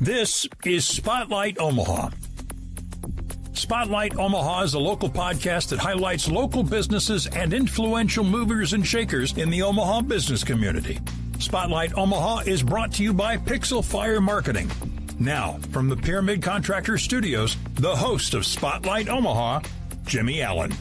This is Spotlight Omaha. Spotlight Omaha is a local podcast that highlights local businesses and influential movers and shakers in the Omaha business community. Spotlight Omaha is brought to you by Pixel Fire Marketing. Now, from the Pyramid Contractor Studios, the host of Spotlight Omaha, Jimmy Allen.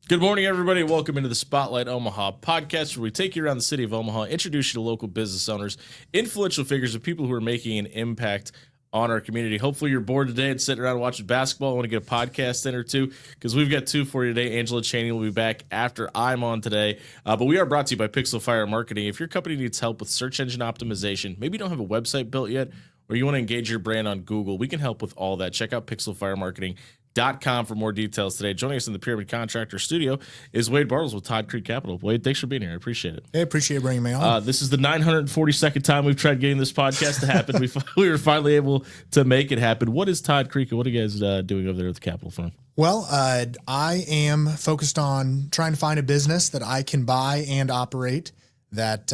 Good morning, everybody. Welcome into the Spotlight Omaha podcast, where we take you around the city of Omaha, introduce you to local business owners, influential figures, and people who are making an impact on our community. Hopefully you're bored today and sitting around watching basketball. I want to get a podcast in or two, because we've got two for you today. Angela Chaney will be back after I'm on today. But we are brought to you by Pixel Fire Marketing. If your company needs help with search engine optimization, maybe you don't have a website built yet, or you want to engage your brand on Google, we can help with all that. Check out pixelfiremarketing.com for more details today. Joining us in the Pyramid Contractor Studio is Wade Bartels with Todd Creek Capitol. Wade, thanks for being here. I appreciate it. I appreciate bringing me on. This is the 942nd time we've tried getting this podcast to happen. We were finally able to make it happen. What is Todd Creek, and what are you guys doing over there at the Capitol Firm? Well, I am focused on trying to find a business that I can buy and operate, that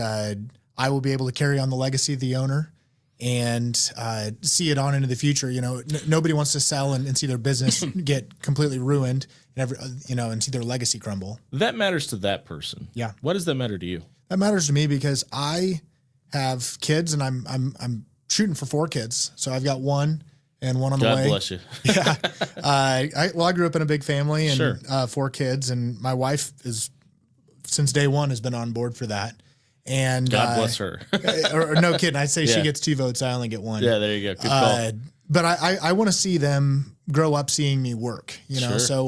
I will be able to carry on the legacy of the owner and see it on into the future. You know, nobody wants to sell and see their business get completely ruined and and see their legacy crumble. That matters to that person. Yeah. What does that matter to you? That matters to me because I have kids, and I'm shooting for 4 kids. So I've got one and one on the way. God bless you. Yeah. I grew up in a big family and Sure. 4 kids, and my wife is, since day one, has been on board for that. And God bless her. or no kidding. I'd say she gets 2 votes. I only get 1. Yeah, there you go. Good call. But I want to see them grow up seeing me work, you know? Sure. So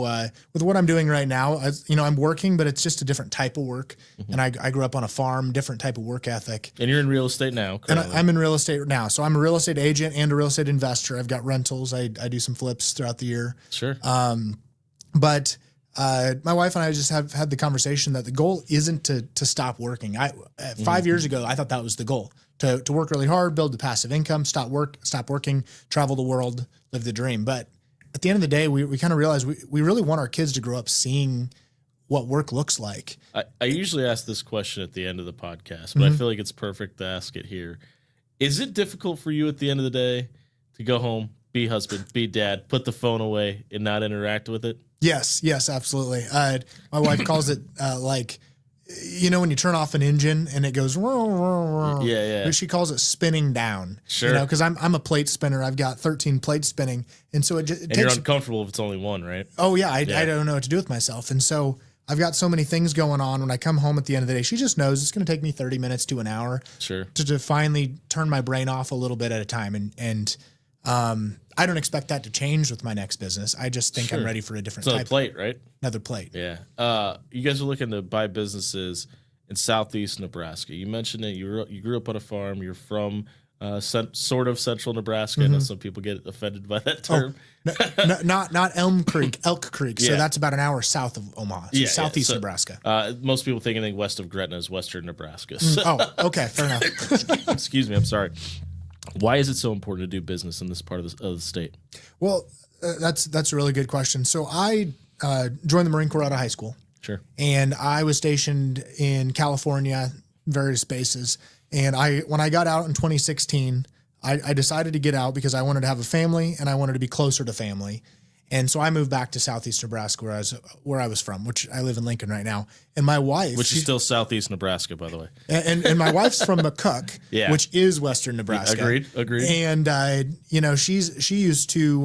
with what I'm doing right now, I'm working, but it's just a different type of work. Mm-hmm. And I grew up on a farm, different type of work ethic. And you're in real estate now, currently. And I'm in real estate now. So I'm a real estate agent and a real estate investor. I've got rentals. I do some flips throughout the year. Sure. But my wife and I just have had the conversation that the goal isn't to stop working. 5 years ago, I thought that was the goal, to work really hard, build the passive income, stop working, travel the world, live the dream. But at the end of the day, we kind of realized we really want our kids to grow up seeing what work looks like. I usually ask this question at the end of the podcast, but I feel like it's perfect to ask it here. Is it difficult for you at the end of the day to go home, be husband, be dad, put the phone away, and not interact with it? Yes, absolutely. My wife calls it when you turn off an engine and it goes, yeah. She calls it spinning down. Sure. Because I'm a plate spinner. I've got 13 plates spinning, and so it takes. You're uncomfortable if it's only one, right? Oh yeah, I don't know what to do with myself, and so I've got so many things going on. When I come home at the end of the day, she just knows it's going to take me 30 minutes to an hour. Sure. To finally turn my brain off a little bit at a time, and I don't expect that to change with my next business. I just think I'm ready for a different type. Plate, right? Another plate. Yeah. You guys are looking to buy businesses in southeast Nebraska. You mentioned that you grew up on a farm. You're from sort of central Nebraska. Mm-hmm. I know some people get offended by that term. Not Elk Creek. So Yeah. that's about an hour south of Omaha. So southeast Nebraska. Most people think anything west of Gretna is western Nebraska. Okay, fair enough. Excuse me. I'm sorry. Why is it so important to do business in this part of the state? Well, that's a really good question. So I joined the Marine Corps out of high school. Sure. And I was stationed in California, various bases. And when I got out in 2016, I decided to get out because I wanted to have a family and I wanted to be closer to family. And so I moved back to southeast Nebraska, where I was from, which I live in Lincoln right now. And my wife, which is still southeast Nebraska, by the way. And my wife's from McCook, Yeah. which is western Nebraska. Agreed. And she used to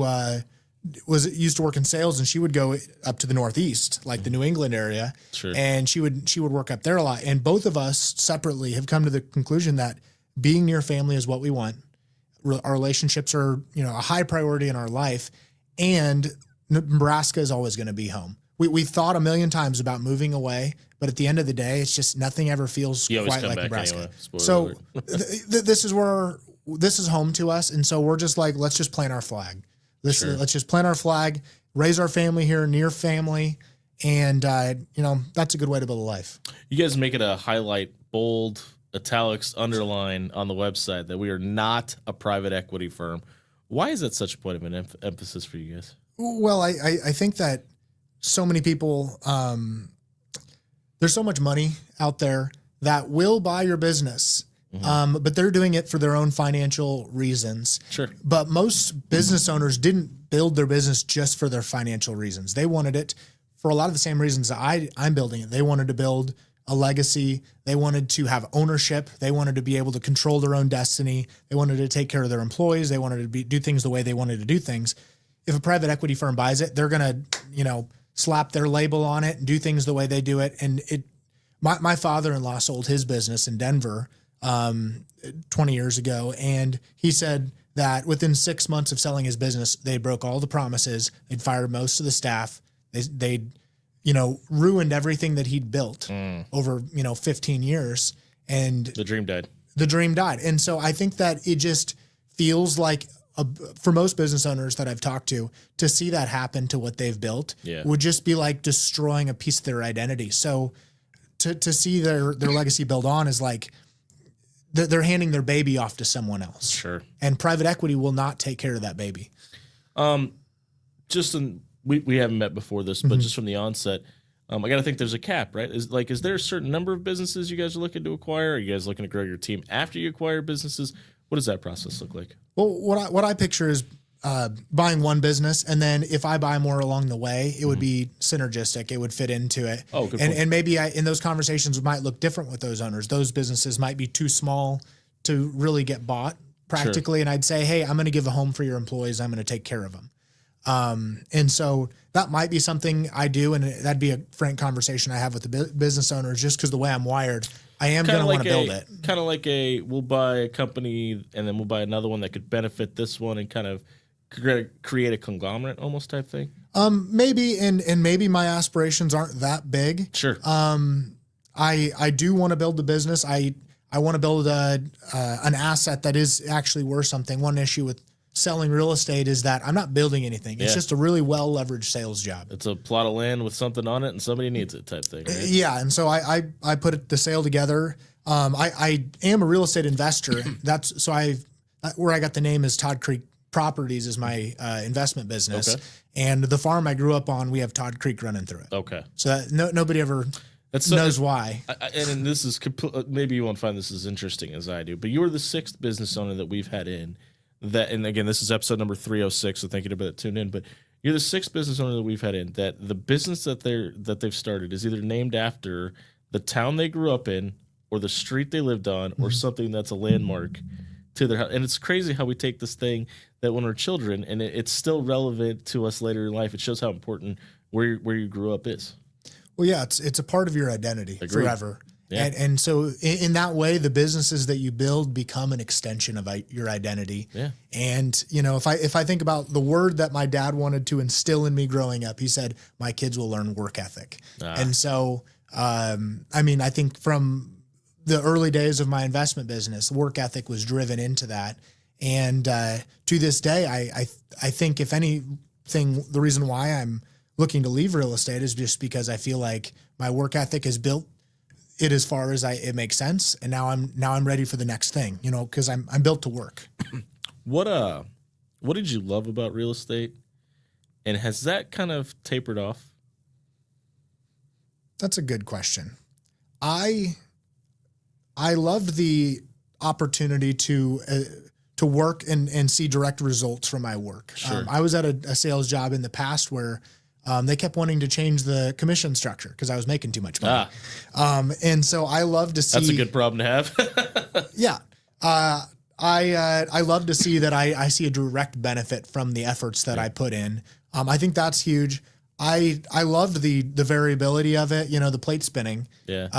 work in sales, and she would go up to the Northeast, like the New England area. Sure. And she would work up there a lot. And both of us separately have come to the conclusion that being near family is what we want. Our relationships are, a high priority in our life, and Nebraska is always going to be home. We thought a million times about moving away, but at the end of the day, it's just nothing ever feels quite like Nebraska. Anyway. So this is home to us, and so we're just like, let's just plant our flag. Let's just plant our flag, raise our family here, near family, and that's a good way to build a life. You guys make it a highlight, bold, italics, underline on the website that we are not a private equity firm. Why is that such a point of an emphasis for you guys? Well, I think that so many people, there's so much money out there that will buy your business. But they're doing it for their own financial reasons. Sure. But most business owners didn't build their business just for their financial reasons. They wanted it for a lot of the same reasons that I'm building it. They wanted to build a legacy. They wanted to have ownership. They wanted to be able to control their own destiny. They wanted to take care of their employees. They wanted to do things the way they wanted to do things. If a private equity firm buys it, they're going to, slap their label on it and do things the way they do it. And my father-in-law sold his business in Denver 20 years ago. And he said that within 6 months of selling his business, they broke all the promises. They'd fired most of the staff. They'd ruined everything that he'd built over, 15 years. And the dream died. And so I think that it just feels like for most business owners that I've talked to see that happen to what they've built would just be like destroying a piece of their identity. So to see their legacy build on is like, they're handing their baby off to someone else. Sure. And private equity will not take care of that baby. We haven't met before this, but just from the onset, I got to think there's a cap, right? Is there a certain number of businesses you guys are looking to acquire? Are you guys looking to grow your team after you acquire businesses? What does that process look like? Well, what I picture is buying one business, and then if I buy more along the way, it would be synergistic. It would fit into it. Oh, good point. And maybe in those conversations might look different with those owners. Those businesses might be too small to really get bought practically. Sure. And I'd say, hey, I'm going to give a home for your employees. I'm going to take care of them. And so that might be something I do. And that'd be a frank conversation I have with the business owners, just because the way I'm wired, I am going to want to build it. Kind of like we'll buy a company and then we'll buy another one that could benefit this one and kind of create a conglomerate almost type thing. Maybe, and maybe my aspirations aren't that big. Sure. I do want to build the business. I want to build an asset that is actually worth something. One issue with selling real estate is that I'm not building anything. It's just a really well leveraged sales job. It's a plot of land with something on it and somebody needs it type thing, right? Yeah. And so I put the sale together. I am a real estate investor. Where I got the name is Todd Creek Properties is my investment business. Okay. And the farm I grew up on, we have Todd Creek running through it. Okay. So that nobody ever knows why. And this is maybe you won't find this as interesting as I do, but you are the sixth business owner that we've had in that. And again, this is episode number 306. So thank you to tune in, but you're the sixth business owner that we've had in that the business that they've started is either named after the town they grew up in or the street they lived on or something that's a landmark to their house. And it's crazy how we take this thing that when we're children and it's still relevant to us later in life. It shows how important where you grew up is. Well, yeah, it's a part of your identity forever. Yeah. And so in that way, the businesses that you build become an extension of your identity. Yeah. And, if I think about the word that my dad wanted to instill in me growing up, he said, my kids will learn work ethic. And so, I think from the early days of my investment business, work ethic was driven into that. And to this day, I think if anything, the reason why I'm looking to leave real estate is just because I feel like my work ethic has built it as far as it makes sense. And now I'm ready for the next thing, because I'm built to work. What did you love about real estate? And has that kind of tapered off? That's a good question. I loved the opportunity to work and see direct results from my work. Sure. I was at a sales job in the past where they kept wanting to change the commission structure because I was making too much money. And so I love to see. That's a good problem to have. Yeah. I love to see that I see a direct benefit from the efforts that I put in. I think that's huge. I loved the variability of it, the plate spinning. Yeah.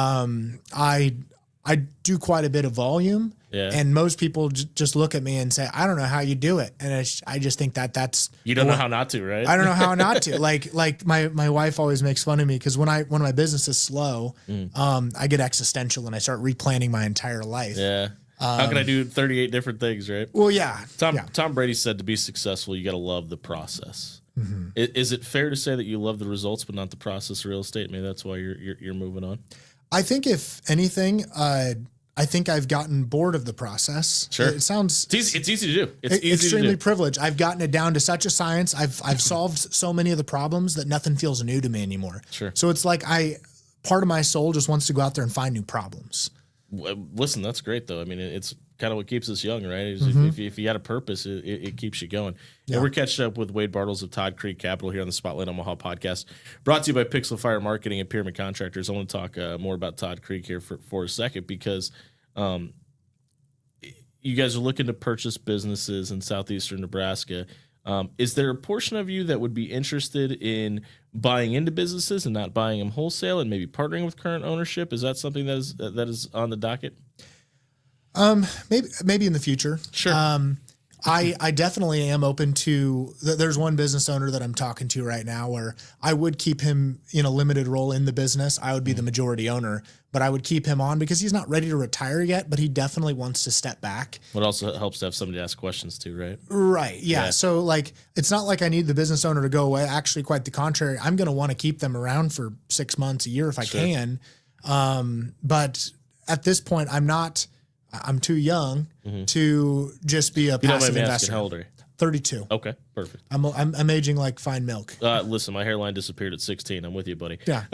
I do quite a bit of volume. Yeah. And most people just look at me and say, I don't know how you do it. And I just think that's... You don't know how not to, right? I don't know how not to. Like my wife always makes fun of me because when my business is slow, I get existential and I start replanning my entire life. Yeah. How can I do 38 different things, right? Well, yeah. Tom Brady said to be successful, you got to love the process. Mm-hmm. Is it fair to say that you love the results but not the process of real estate? Maybe that's why you're moving on? I think if anything... I think I've gotten bored of the process. Sure. It sounds... It's easy to do. It's extremely privileged. I've gotten it down to such a science. I've solved so many of the problems that nothing feels new to me anymore. Sure. So it's like part of my soul just wants to go out there and find new problems. Listen, that's great though. I mean, it's kind of what keeps us young, right? If you had a purpose, it keeps you going. Yeah. And we're catching up with Wade Bartels of Todd Creek Capitol here on the Spotlight Omaha podcast, brought to you by Pixel Fire Marketing and Pyramid Contractors. I want to talk more about Todd Creek here for a second because you guys are looking to purchase businesses in southeastern Nebraska. Is there a portion of you that would be interested in buying into businesses and not buying them wholesale and maybe partnering with current ownership? Is that something that is on the docket? Maybe in the future. Sure. I definitely am open to, there's one business owner that I'm talking to right now where I would keep him in a limited role in the business. I would be the majority owner, but I would keep him on because he's not ready to retire yet, but he definitely wants to step back. It also helps to have somebody to ask questions to, right? Right. Yeah. So like, it's not like I need the business owner to go away. Actually, quite the contrary. I'm going to want to keep them around for 6 months, a year if I can. But at this point, I'm too young to just be a passive investor. How old are you? 32. Okay, perfect. I'm aging like fine milk. Listen, my hairline disappeared at 16. I'm with you, buddy. Yeah.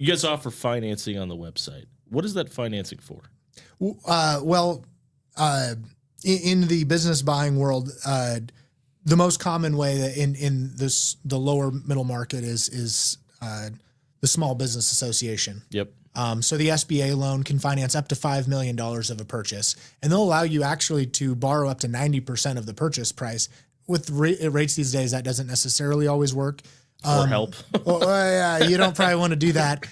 You guys offer financing on the website. What is that financing for? In the business buying world, the most common way in the lower middle market is the Small Business Association. Yep. So the SBA loan can finance up to $5 million of a purchase, and they'll allow you actually to borrow up to 90% of the purchase price. With rates these days, that doesn't necessarily always work. Or help. You don't probably want to do that.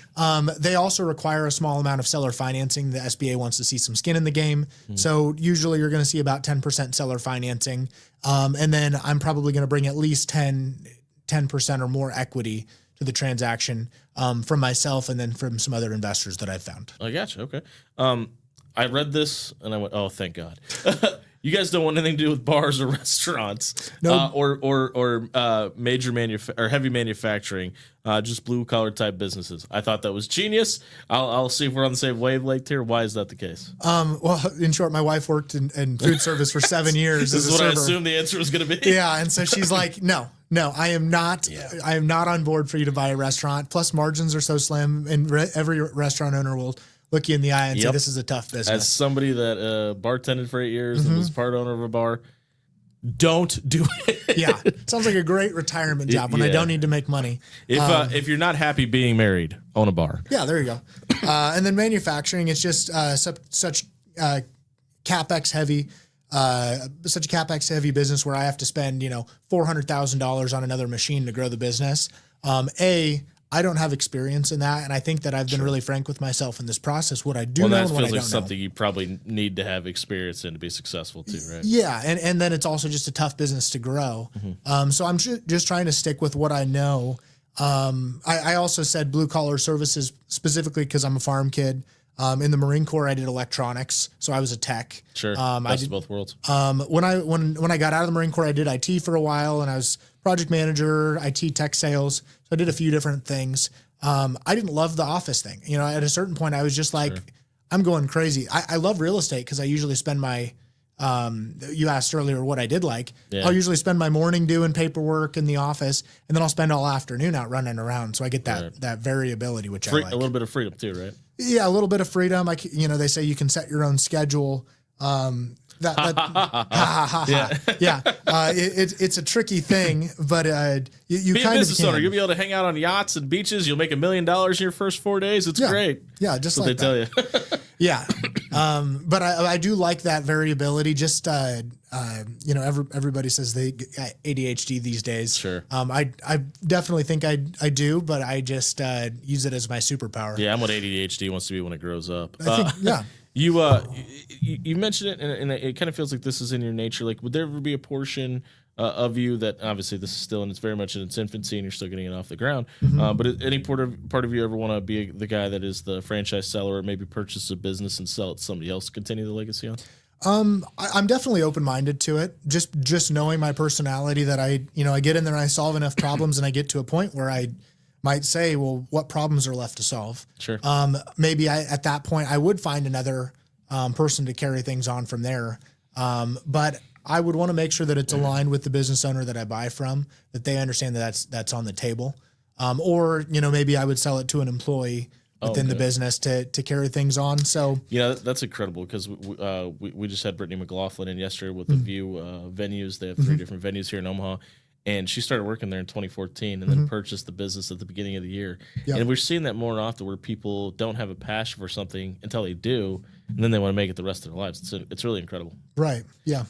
They also require a small amount of seller financing. The SBA wants to see some skin in the game. So usually you're going to see about 10% seller financing. And then I'm probably going to bring at least 10% or more equity to the transaction from myself and then from some other investors that I've found. I gotcha. Okay. I read this and I went, oh, thank God. You guys don't want anything to do with bars or restaurants, no. or major or heavy manufacturing, just blue collar type businesses. I thought that was genius. I'll see if we're on the same wavelength here. Why is that the case? Well, in short, my wife worked in food service for 7 years. This is what I assumed the answer was going to be. Yeah, and so she's like, no, I am not. Yeah. I am not on board for you to buy a restaurant. Plus, margins are so slim, and every restaurant owner will look you in the eye and say, this is a tough business. As somebody that bartended for 8 years and was part owner of a bar, don't do it. Yeah. Sounds like a great retirement job when I don't need to make money. If you're not happy being married, own a bar. Yeah, there you go. And then manufacturing is just such CapEx heavy. Such a CapEx heavy business where I have to spend, $400,000 on another machine to grow the business. I don't have experience in that, and I think that I've been really frank with myself in this process. What I do know and what I don't know. That feels like something you probably need to have experience in to be successful too, right? Yeah, and then it's also just a tough business to grow. So I'm just trying to stick with what I know. I also said blue collar services specifically because I'm a farm kid. In the Marine Corps, I did electronics, so I was a tech. Sure, best of both worlds. When I got out of the Marine Corps, I did IT for a while, and I was project manager, IT tech sales. So I did a few different things. I didn't love the office thing. At a certain point, I was just like, I'm going crazy. I love real estate because I usually spend my. You asked earlier what I did like. Yeah. I'll usually spend my morning doing paperwork in the office, and then I'll spend all afternoon out running around. So I get that variability, which I like. A little bit of freedom too, right? Yeah, a little bit of freedom. They say you can set your own schedule. It's a tricky thing, but you be kind a business of owner. You'll be able to hang out on yachts and beaches. You'll make $1 million in your first 4 days. It's great. Yeah, just that's like what they tell you. Yeah, but I do like that variability. Just everybody says they get ADHD these days. Sure. I definitely think I do, but I just use it as my superpower. Yeah, I'm what ADHD wants to be when it grows up. I think, yeah. You mentioned it, and it kind of feels like this is in your nature. Like, would there ever be a portion of you that obviously this is still, and it's very much in its infancy, and you're still getting it off the ground. But any part of you ever want to be the guy that is the franchise seller, or maybe purchase a business and sell it to somebody else to continue the legacy on? I'm definitely open-minded to it. Just knowing my personality that I get in there and I solve enough problems, and I get to a point where I might say, well, what problems are left to solve? Sure. Maybe at that point I would find another person to carry things on from there. But I would want to make sure that it's aligned with the business owner that I buy from, that they understand that that's on the table. or, maybe I would sell it to an employee within the business to carry things on. So, that's incredible because we just had Brittany McLaughlin in yesterday with the View venues. They have 3 different venues here in Omaha. And she started working there in 2014 and then purchased the business at the beginning of the year. Yep. And we're seeing that more often where people don't have a passion for something until they do, and then they want to make it the rest of their lives. It's really incredible. Right. Yeah.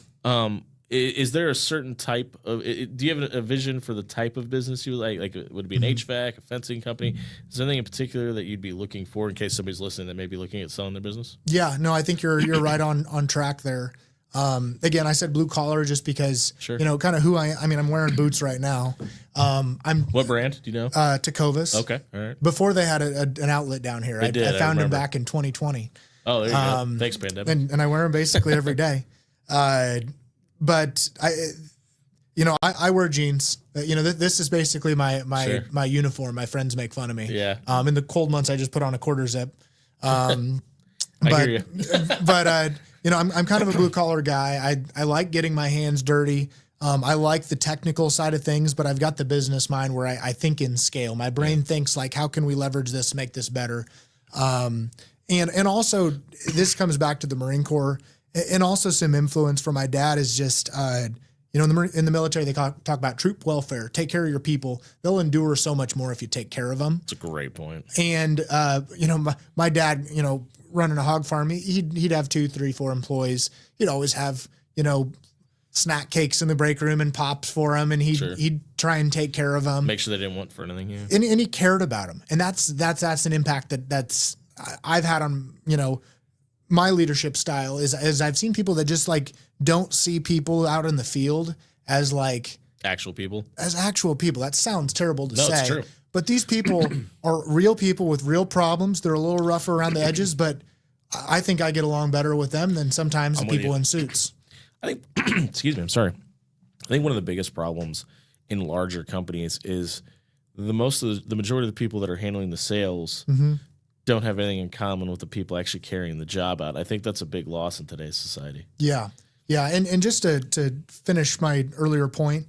Is there a certain type of? Do you have a vision for the type of business you would like? Like, would it be an HVAC, a fencing company? Is there anything in particular that you'd be looking for in case somebody's listening that may be looking at selling their business? Yeah. No, I think you're right on track there. Again, I said blue collar just because, kind of who I mean, I'm wearing boots right now. What brand do you know? Tecovas. Okay. All right. Before they had an outlet down here. I found them back in 2020. Oh, there you go. Thanks, pandemic. And I wear them basically every day. But I wear jeans. This is basically my uniform. My friends make fun of me. Yeah. In the cold months, I just put on a quarter zip. I hear you. But I'm kind of a blue collar guy. I like getting my hands dirty. I like the technical side of things, but I've got the business mind where I think in scale. My brain thinks like, how can we leverage this, make this better? And also this comes back to the Marine Corps, and also some influence from my dad is just, in the military, they talk about troop welfare, take care of your people. They'll endure so much more if you take care of them. That's a great point. And, my dad, running a hog farm, he'd have 2, 3, 4 employees. He'd always have, snack cakes in the break room and pops for them. And he'd try and take care of them. Make sure they didn't want for anything. Yeah. And he cared about them. And that's an impact that's I've had on, my leadership style is I've seen people that just like don't see people out in the field as like actual people. That sounds terrible to say. It's true. But these people are real people with real problems. They're a little rougher around the edges, but I think I get along better with them than sometimes the people in suits. I think, excuse me, I'm sorry. I think one of the biggest problems in larger companies is the majority of the people that are handling the sales don't have anything in common with the people actually carrying the job out. I think that's a big loss in today's society. Yeah. Yeah. And just to finish my earlier point,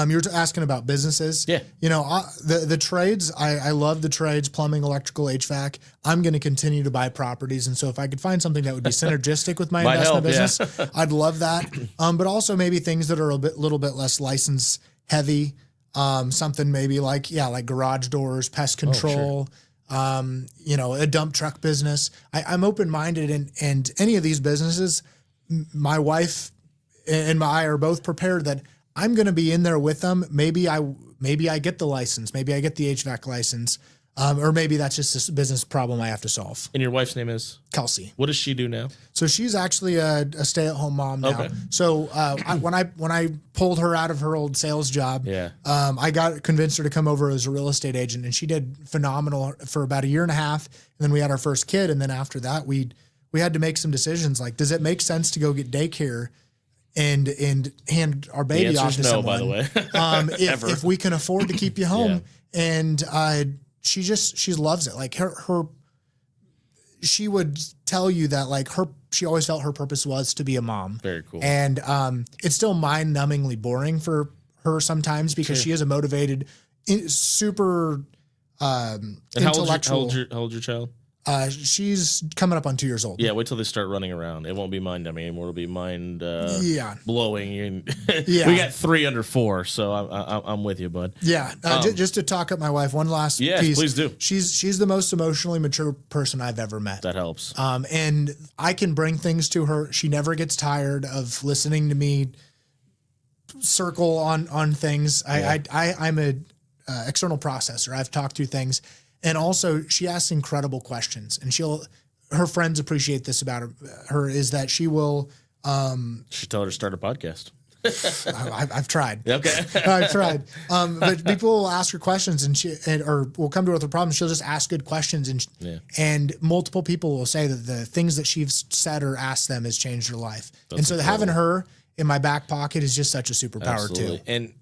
you were asking about businesses. Yeah. The trades, I love the trades, plumbing, electrical, HVAC. I'm going to continue to buy properties. And so if I could find something that would be synergistic with my investment business, I'd love that. But also maybe things that are a little bit less license heavy. Something maybe like garage doors, pest control, a dump truck business. I'm open-minded and any of these businesses, my wife and I are both prepared that I'm going to be in there with them. Maybe I get the license. Maybe I get the HVAC license. Or maybe that's just a business problem I have to solve. And your wife's name is? Kelsey. What does she do now? So she's actually a stay-at-home mom now. Okay. So when I pulled her out of her old sales job, I convinced her to come over as a real estate agent, and she did phenomenal for about 1.5 years. And then we had our first kid, and then after that, we had to make some decisions. Like, does it make sense to go get daycare and hand our baby off to someone? By the way, if we can afford to keep you home, and she loves it. Like she would tell you that she always felt her purpose was to be a mom. Very cool. And it's still mind-numbingly boring for her sometimes because she is a motivated, super intellectual. How old's your child? She's coming up on 2 years old. Yeah, wait till they start running around. It won't be mind-numbing anymore. It'll be mind blowing. And we got 3 under 4, so I'm with you, bud. Yeah, just to talk up my wife, one last piece. Yeah, please do. She's the most emotionally mature person I've ever met. That helps. And I can bring things to her. She never gets tired of listening to me circle on things. I'm a external processor. I've talked through things. And also, she asks incredible questions, and her friends appreciate this about her is that she will. Should tell her to start a podcast. I've tried. Okay, I've tried. But people will ask her questions, or will come to her with a problem. She'll just ask good questions, and multiple people will say that the things that she's said or asked them has changed her life. And so having her in my back pocket is just such a superpower too. And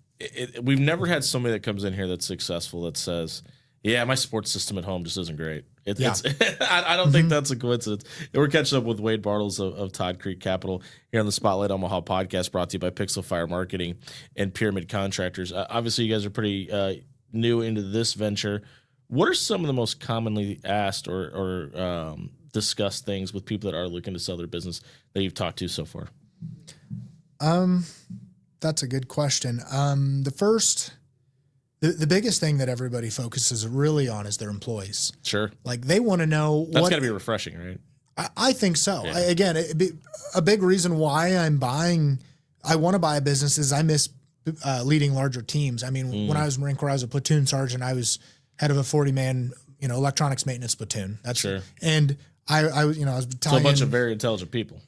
we've never had somebody that comes in here that's successful that says, yeah, my support system at home just isn't great. I don't think that's a coincidence. We're catching up with Wade Bartels of Todd Creek Capitol here on the Spotlight Omaha podcast, brought to you by Pixel Fire Marketing and Pyramid Contractors. Obviously, you guys are pretty new into this venture, what are some of the most commonly asked or discussed things with people that are looking to sell their business that you've talked to so far? That's a good question. The biggest thing that everybody focuses really on is their employees. Sure. Like they want to know. That's got to be refreshing, right? I think so. Yeah. Again, a big reason why I want to buy a business is I miss leading larger teams. I mean, when I was Marine Corps, I was a platoon sergeant. I was head of a 40-man, electronics maintenance platoon. That's sure. And I was battalion. So a bunch of very intelligent people.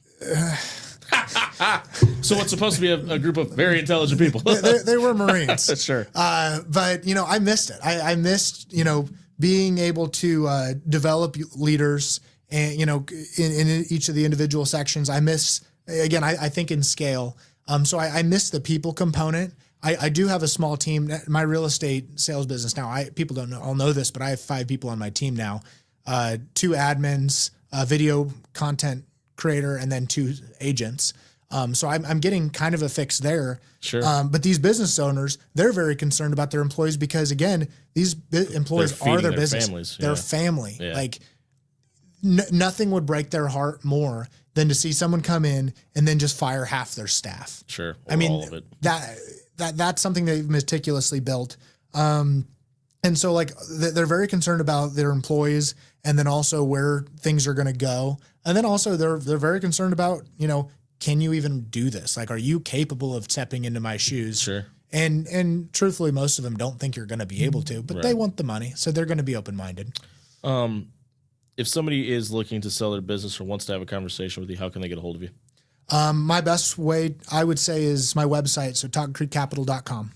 So what's supposed to be a group of very intelligent people? they were Marines. Sure. But I missed it. I missed, being able to develop leaders and, in each of the individual sections. I miss, again, I think in scale. So I miss the people component. I do have a small team. My real estate sales business now, people don't all know this, but I have 5 people on my team now. 2 admins, a video content creator, and then 2 agents. So I'm getting kind of a fix there. Sure. But these business owners, they're very concerned about their employees because, again, these employees are their business. Families. Their Yeah. family. Yeah. Like nothing would break their heart more than to see someone come in and then just fire half their staff. Sure. I mean, all of it. that's something they've meticulously built. And so like they're very concerned about their employees and then also where things are going to go. And then also they're very concerned about, can you even do this? Like, are you capable of stepping into my shoes? Sure. And truthfully, most of them don't think you're going to be able to, but they want the money. So they're going to be open-minded. If somebody is looking to sell their business or wants to have a conversation with you, how can they get a hold of you? My best way, I would say, is my website. So toddcreekcapital.com.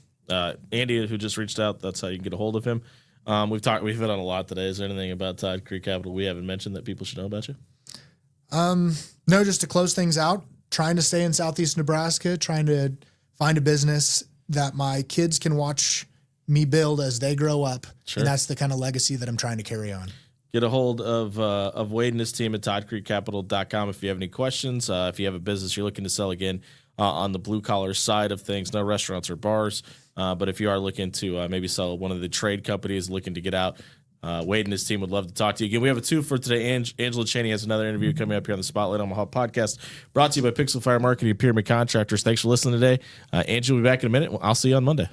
Andy, who just reached out, that's how you can get a hold of him. We've hit on a lot today. Is there anything about Todd Creek Capital we haven't mentioned that people should know about you? No, just to close things out, trying to stay in Southeast Nebraska, trying to find a business that my kids can watch me build as they grow up. Sure. And that's the kind of legacy that I'm trying to carry on. Get a hold of Wade and his team at toddcreekcapital.com if you have any questions. If you have a business you're looking to sell again on the blue collar side of things, no restaurants or bars. But if you are looking to maybe sell one of the trade companies looking to get out, Wade and his team would love to talk to you. Again, we have a 2 for today. Angela Cheney has another interview coming up here on the Spotlight Omaha podcast, brought to you by Pixel Fire Marketing and Pyramid Contractors. Thanks for listening today. Angela will be back in a minute. I'll see you on Monday.